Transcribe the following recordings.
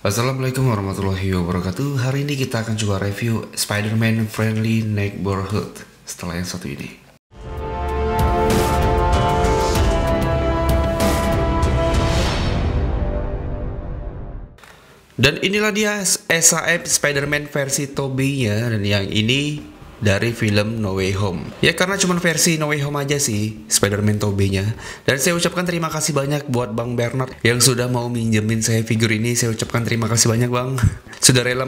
Assalamualaikum warahmatullahi wabarakatuh. Hari ini kita akan coba review Spider-Man Friendly Neighborhood setelah yang satu ini. Dan inilah dia SAF Spider-Man versi Tobey-nya, dan yang ini dari film No Way Home. Ya karena cuma versi No Way Home aja sih Spider-Man Tobey-nya. Dan saya ucapkan terima kasih banyak buat Bang Bernard yang sudah mau minjemin saya figur ini. Saya ucapkan terima kasih banyak Bang. Sudah rela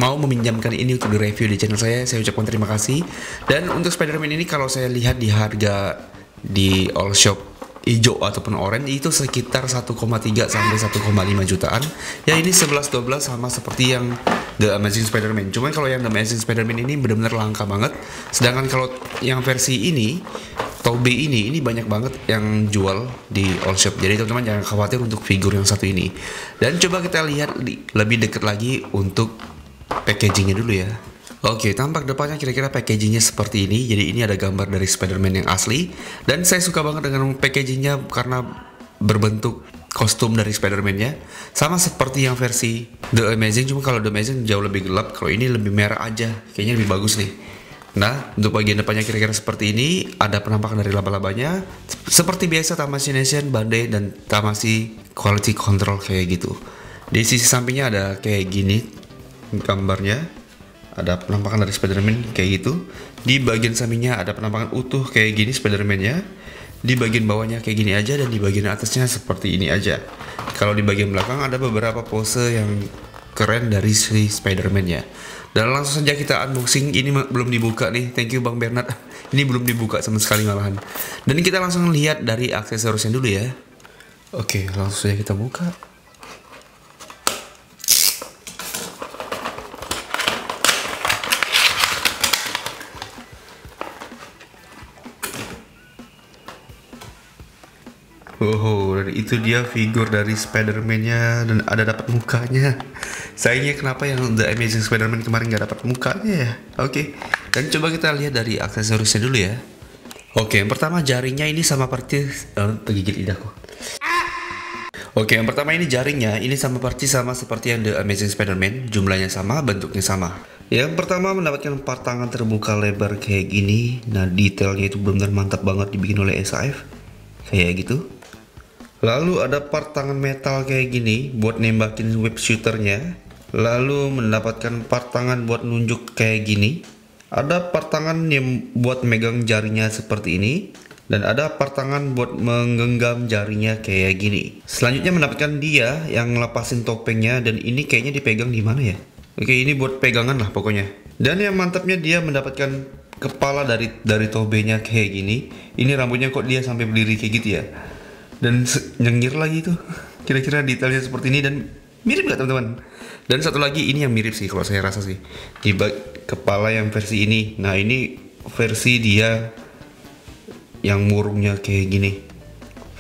mau meminjamkan ini untuk direview di channel saya. Saya ucapkan terima kasih. Dan untuk Spider-Man ini kalau saya lihat di harga di all shop hijau ataupun oranye itu sekitar 1,3 sampai 1,5 jutaan. Ya ini 11-12 sama seperti yang The Amazing Spider-Man. Cuman kalau yang The Amazing Spider-Man ini benar-benar langka banget. Sedangkan kalau yang versi ini Tobey ini banyak banget yang jual di all shop. Jadi teman-teman jangan khawatir untuk figur yang satu ini. Dan coba kita lihat lebih dekat lagi untuk packagingnya dulu ya. Oke, tampak depannya kira-kira packagingnya seperti ini. Jadi ini ada gambar dari Spider-Man yang asli. Dan saya suka banget dengan packagingnya karena berbentuk kostum dari Spider-Man-nya. Sama seperti yang versi The Amazing, cuma kalau The Amazing jauh lebih gelap. Kalau ini lebih merah aja, kayaknya lebih bagus nih. Nah, untuk bagian depannya kira-kira seperti ini. Ada penampakan dari laba-labanya. Seperti biasa Tamashii Nation, Bandai, dan Tamashii Quality Control kayak gitu. Di sisi sampingnya ada kayak gini gambarnya. Ada penampakan dari Spider-Man kayak gitu. Di bagian sampingnya ada penampakan utuh kayak gini Spider-Man-nya. Di bagian bawahnya kayak gini aja, dan di bagian atasnya seperti ini aja. Kalau di bagian belakang ada beberapa pose yang keren dari si Spider-Man-nya. Dan langsung saja kita unboxing. Ini belum dibuka nih. Thank you Bang Bernard. Ini belum dibuka sama sekali malahan. Dan kita langsung lihat dari aksesorisnya dulu ya. Oke, langsung saja kita buka. Oh, dan itu dia figur dari Spider-Man-nya, dan ada dapat mukanya. Sayangnya kenapa yang The Amazing Spider-Man kemarin nggak dapat mukanya ya? Oke, dan coba kita lihat dari aksesorisnya dulu ya. Oke, yang pertama jaringnya ini sama persis tergigit lidahku. Oke, yang pertama ini jaringnya ini sama persis sama seperti yang The Amazing Spider-Man, jumlahnya sama, bentuknya sama. Yang pertama mendapatkan part tangan terbuka lebar kayak gini. Nah, detailnya itu benar-benar mantap banget dibikin oleh SAF. Kayak gitu. Lalu ada part tangan metal kayak gini buat nembakin web shooternya. Lalu mendapatkan part tangan buat nunjuk kayak gini. Ada part tangan yang buat megang jarinya seperti ini. Dan ada part tangan buat menggenggam jarinya kayak gini. Selanjutnya mendapatkan dia yang ngelepasin topengnya, dan ini kayaknya dipegang di mana ya? Oke, ini buat pegangan lah pokoknya. Dan yang mantapnya dia mendapatkan kepala dari Tobey-nya kayak gini. Ini rambutnya kok dia sampai berdiri kayak gitu ya. Dan nyengir lagi tuh. Kira-kira detailnya seperti ini, dan mirip gak teman-teman? Dan satu lagi ini yang mirip sih kalau saya rasa sih. Di kepala yang versi ini. Nah, ini versi dia yang murungnya kayak gini.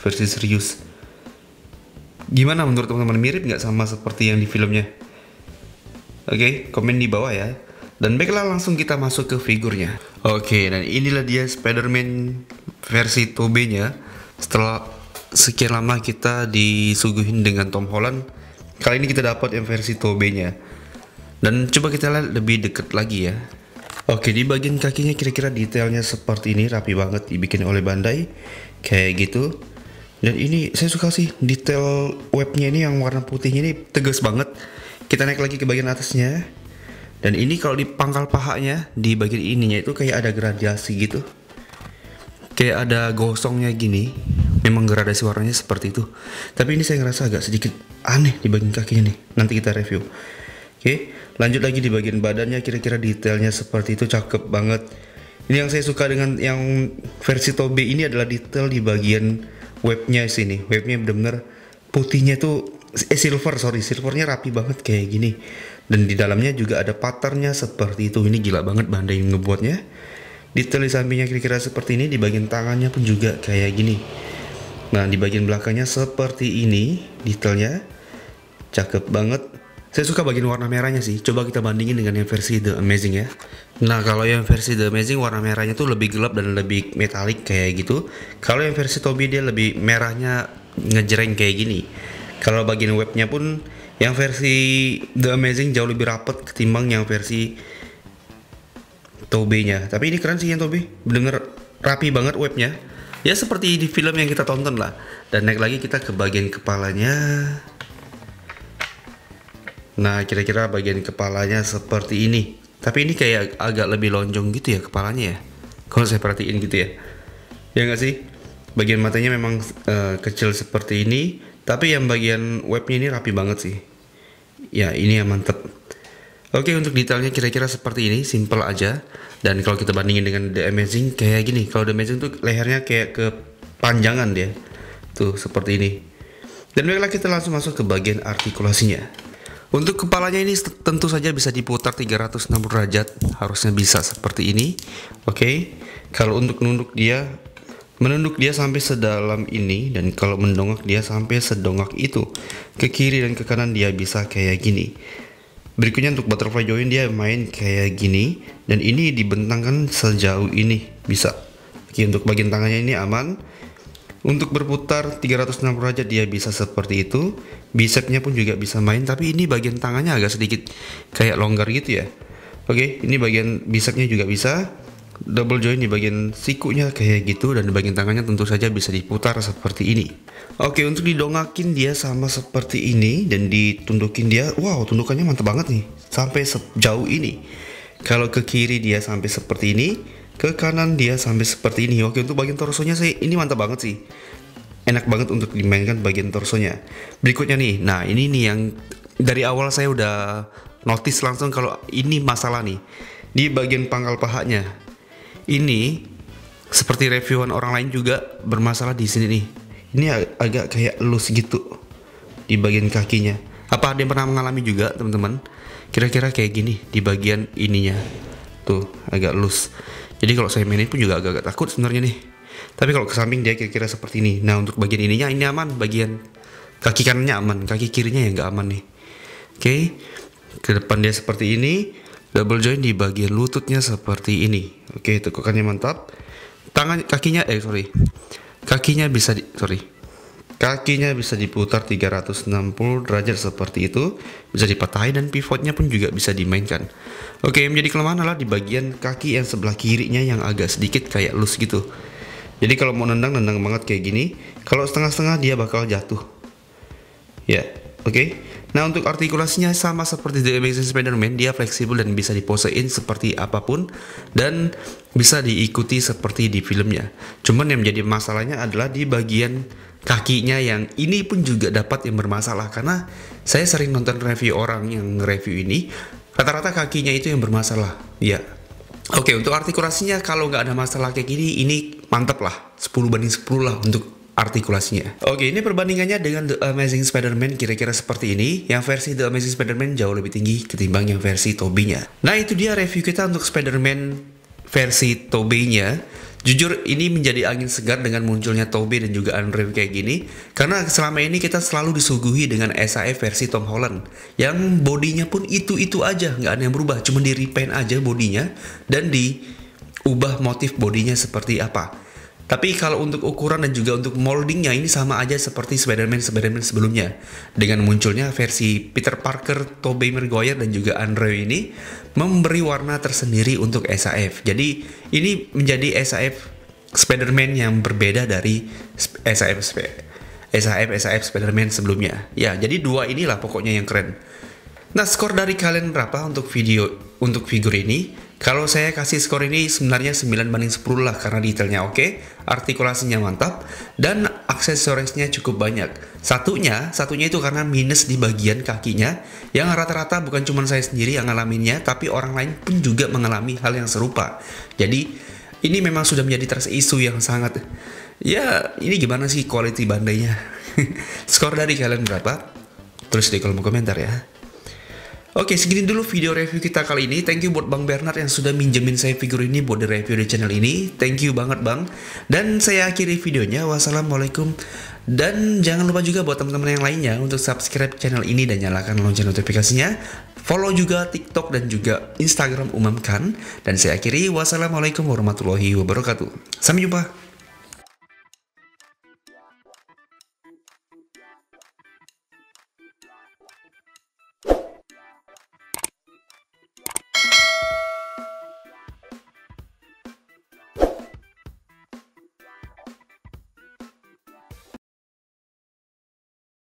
Versi serius. Gimana menurut teman-teman? Mirip gak sama seperti yang di filmnya? Oke, komen di bawah ya. Dan baiklah, langsung kita masuk ke figurnya. Oke, dan inilah dia Spider-Man versi Tobey-nya. Setelah sekian lama kita disuguhin dengan Tom Holland, kali ini kita dapat yang versi Tobey-nya. Dan coba kita lihat lebih deket lagi ya. Oke, di bagian kakinya kira-kira detailnya seperti ini, rapi banget dibikin oleh Bandai. Kayak gitu. Dan ini saya suka sih, detail webnya ini yang warna putihnya ini tegas banget. Kita naik lagi ke bagian atasnya. Dan ini kalau di pangkal pahanya, di bagian ininya itu kayak ada gradasi gitu. Kayak ada gosongnya gini. Memang gradasi warnanya seperti itu. Tapi ini saya ngerasa agak sedikit aneh di bagian kakinya nih. Nanti kita review. Oke, lanjut lagi di bagian badannya, kira-kira detailnya seperti itu, cakep banget. Ini yang saya suka dengan yang versi Tobey ini adalah detail di bagian webnya sini. Webnya benar-benar putihnya tuh silvernya rapi banget kayak gini. Dan di dalamnya juga ada patternnya seperti itu. Ini gila banget Bandai yang ngebuatnya. Detail di sampingnya kira-kira seperti ini. Di bagian tangannya pun juga kayak gini. Nah, di bagian belakangnya seperti ini detailnya. Cakep banget. Saya suka bagian warna merahnya sih. Coba kita bandingin dengan yang versi The Amazing ya. Nah, kalau yang versi The Amazing warna merahnya tuh lebih gelap dan lebih metalik kayak gitu. Kalau yang versi Tobey dia lebih merahnya ngejreng kayak gini. Kalau bagian webnya pun Yang versi The Amazing jauh lebih rapet ketimbang yang versi Tobey-nya. Tapi ini keren sih yang Tobey, bener rapi banget webnya. Ya seperti di film yang kita tonton lah. Dan naik lagi kita ke bagian kepalanya. Nah kira-kira bagian kepalanya seperti ini. Tapi ini kayak agak lebih lonjong gitu ya kepalanya ya, kalau saya perhatiin gitu ya. Ya nggak sih? Bagian matanya memang kecil seperti ini. Tapi yang bagian webnya ini rapi banget sih. Ya ini yang mantep. Oke, untuk detailnya kira-kira seperti ini, simple aja. Dan kalau kita bandingin dengan The Amazing kayak gini. Kalau The Amazing tuh lehernya kayak kepanjangan dia. Tuh seperti ini. Dan baiklah kita langsung masuk ke bagian artikulasinya. Untuk kepalanya ini tentu saja bisa diputar 360 derajat. Harusnya bisa seperti ini. Oke. Kalau untuk menunduk dia sampai sedalam ini. Dan kalau mendongak dia sampai sedongak itu. Ke kiri dan ke kanan dia bisa kayak gini. Berikutnya untuk butterfly join dia main kayak gini. Dan ini dibentangkan sejauh ini. Bisa. Oke, untuk bagian tangannya ini aman. Untuk berputar 360 derajat dia bisa seperti itu. Bicepnya pun juga bisa main. Tapi ini bagian tangannya agak sedikit kayak longgar gitu ya. Oke, ini bagian bicepnya juga bisa. Double join di bagian sikunya kayak gitu. Dan di bagian tangannya tentu saja bisa diputar seperti ini. Oke, untuk didongakin dia sama seperti ini. Dan ditundukin dia, wow, tundukannya mantap banget nih, sampai sejauh ini. Kalau ke kiri dia sampai seperti ini, ke kanan dia sampai seperti ini. Oke, untuk bagian torsonya sih ini mantap banget sih. Enak banget untuk dimainkan bagian torsonya. Berikutnya nih, nah ini nih yang dari awal saya udah notice langsung kalau ini masalah nih. Di bagian pangkal pahanya. Ini seperti reviewan orang lain juga bermasalah di sini nih. Ini agak kayak loose gitu di bagian kakinya. Apa ada yang pernah mengalami juga teman-teman? Kira-kira kayak gini di bagian ininya. Tuh, agak loose. Jadi kalau saya mainin pun juga agak-agak takut sebenarnya nih. Tapi kalau ke samping dia kira-kira seperti ini. Nah untuk bagian ininya ini aman. Bagian kaki kanannya aman. Kaki kirinya yang nggak aman nih. Oke. Ke depan dia seperti ini. Double join di bagian lututnya seperti ini. Oke, tekukannya mantap. Kakinya bisa diputar 360 derajat seperti itu. Bisa dipatahin dan pivotnya pun juga bisa dimainkan. Oke, yang menjadi kelemahan adalah di bagian kaki yang sebelah kirinya yang agak sedikit kayak loose gitu. Jadi kalau mau nendang banget kayak gini. Kalau setengah-setengah dia bakal jatuh. Ya, oke. Nah untuk artikulasinya sama seperti The Amazing Spider-Man. Dia fleksibel dan bisa diposein seperti apapun. Dan bisa diikuti seperti di filmnya. Cuman yang menjadi masalahnya adalah di bagian kakinya yang ini pun juga dapat yang bermasalah. Karena saya sering nonton review orang yang review ini. Rata-rata kakinya itu yang bermasalah. Ya. Oke, untuk artikulasinya kalau nggak ada masalah kayak gini, ini mantep lah. 10/10 lah untuk artikulasinya. Oke, ini perbandingannya dengan The Amazing Spider-Man kira-kira seperti ini. Yang versi The Amazing Spider-Man jauh lebih tinggi ketimbang yang versi Tobey-nya. Nah, itu dia review kita untuk Spider-Man versi Tobey-nya. Jujur ini menjadi angin segar dengan munculnya Tobey dan juga Andrew kayak gini. Karena selama ini kita selalu disuguhi dengan SAF versi Tom Holland. Yang bodinya pun itu-itu aja, nggak ada yang berubah. Cuma di repaint aja bodinya dan diubah motif bodinya seperti apa. Tapi kalau untuk ukuran dan juga untuk moldingnya ini sama aja seperti Spider-Man sebelumnya. Dengan munculnya versi Peter Parker, Tobey Maguire dan juga Andrew ini memberi warna tersendiri untuk SAF. Jadi ini menjadi SAF Spider-Man yang berbeda dari SAF Spider-Man sebelumnya. Ya, jadi dua inilah pokoknya yang keren. Nah, skor dari kalian berapa untuk figur ini? Kalau saya kasih skor ini sebenarnya 9/10 lah karena detailnya oke, artikulasinya mantap, dan aksesorisnya cukup banyak. Satunya itu karena minus di bagian kakinya, yang rata-rata bukan cuma saya sendiri yang ngalaminnya, tapi orang lain pun juga mengalami hal yang serupa. Jadi, ini memang sudah menjadi trust issue yang sangat, ya ini gimana sih quality bandainya. Skor dari kalian berapa? Tulis di kolom komentar ya. Oke, segini dulu video review kita kali ini. Thank you buat Bang Bernard yang sudah minjemin saya figur ini buat di-review di channel ini. Thank you banget Bang. Dan saya akhiri videonya. Wassalamualaikum. Dan jangan lupa juga buat teman-teman yang lainnya untuk subscribe channel ini dan nyalakan lonceng notifikasinya. Follow juga TikTok dan juga Instagram Umam Khan. Dan saya akhiri. Wassalamualaikum warahmatullahi wabarakatuh. Sampai jumpa.